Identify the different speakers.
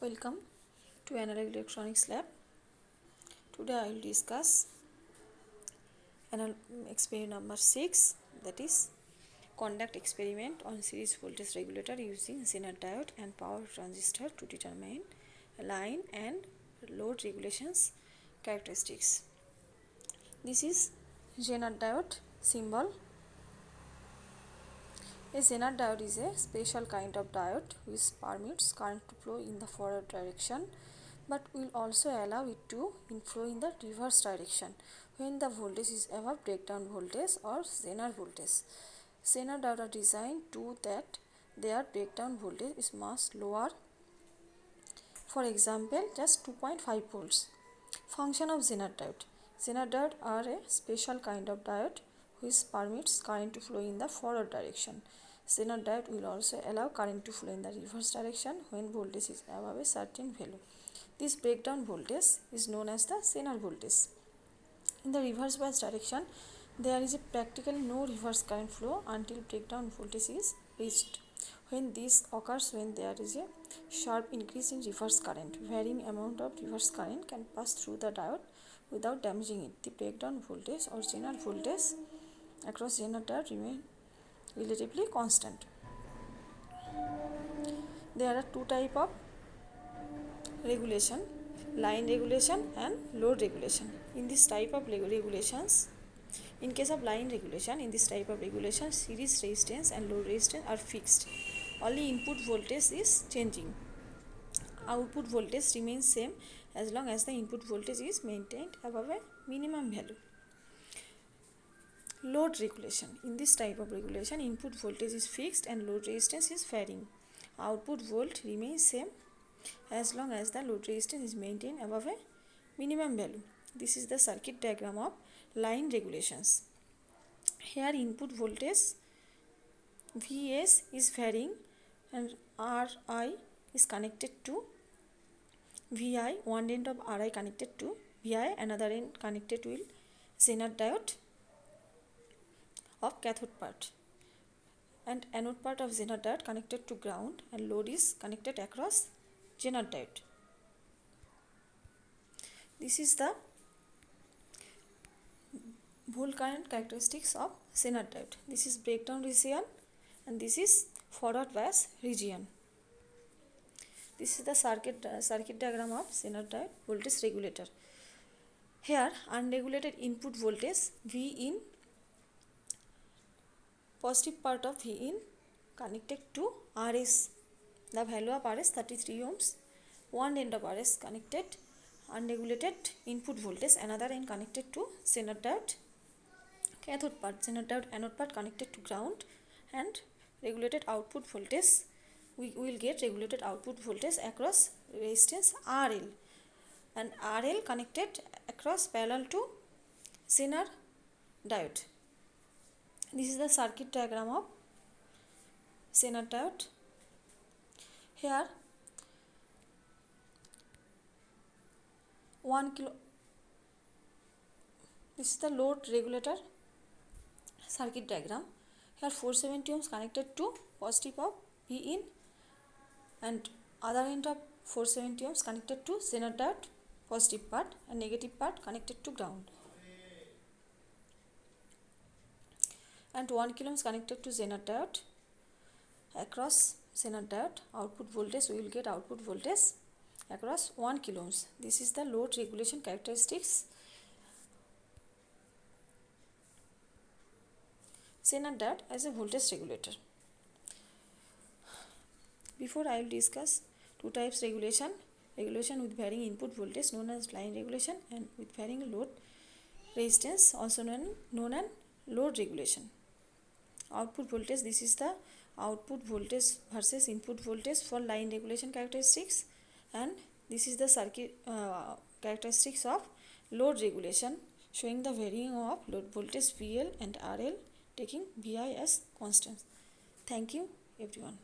Speaker 1: Welcome to Analog Electronics Lab. Today I will discuss experiment number 6, that is conduct experiment on series voltage regulator using Zener diode and power transistor to determine line and load regulations characteristics. This is Zener diode symbol. A Zener diode is a special kind of diode which permits current to flow in the forward direction but will also allow it to inflow in the reverse direction when the voltage is above breakdown voltage or Zener voltage. Zener diodes are designed to that their breakdown voltage is much lower. For example, just 2.5 volts. Function of Zener diode. Zener diodes are a special kind of diode which permits current to flow in the forward direction. Zener diode will also allow current to flow in the reverse direction when voltage is above a certain value. This breakdown voltage is known as the Zener voltage. In the reverse bias direction, there is a practically no reverse current flow until breakdown voltage is reached. When this occurs when there is a sharp increase in reverse current, varying amount of reverse current can pass through the diode without damaging it. The breakdown voltage or Zener voltage across Zener diode remain relatively constant. There are two types of regulation, line regulation and load regulation. In this type of regulations, in case of line regulation, in this type of regulation, series resistance and load resistance are fixed. Only input voltage is changing. Output voltage remains same as long as the input voltage is maintained above a minimum value. Load regulation. In this type of regulation, input voltage is fixed and load resistance is varying. Output volt remains same as long as the load resistance is maintained above a minimum value. This is the circuit diagram of line regulations. Here input voltage Vs is varying and Ri is connected to Vi, one end of Ri connected to Vi, another end connected with Zener diode of cathode part, and anode part of Zener diode connected to ground, and load is connected across Zener diode. This is the volt current characteristics of Zener diode. This is breakdown region and this is forward bias region. This is the circuit diagram of Zener diode voltage regulator. Here unregulated input voltage V in, positive part of V in connected to Rs. The value of Rs 33 ohms. One end of Rs connected unregulated input voltage, another end connected to Zener diode cathode part, Zener diode anode part connected to ground, and regulated output voltage. We will get regulated output voltage across resistance RL, and RL connected across parallel to Zener diode. This is the circuit diagram of Zener diode. Here 1 kilo. This is the load regulator circuit diagram. Here 470 ohms connected to positive of V in, and other end of 470 ohms connected to Zener diode positive part, and negative part connected to ground, and 1 kilo ohms connected to Zener diode. Across Zener diode output voltage, we will get output voltage across 1 kilo ohms. This is the load regulation characteristics. Zener diode as a voltage regulator. Before I will discuss two types regulation with varying input voltage known as line regulation, and with varying load resistance also known as load regulation. Output voltage, this is the output voltage versus input voltage for line regulation characteristics, and this is the circuit characteristics of load regulation, showing the varying of load voltage VL and RL, taking Vi as constants. Thank you everyone.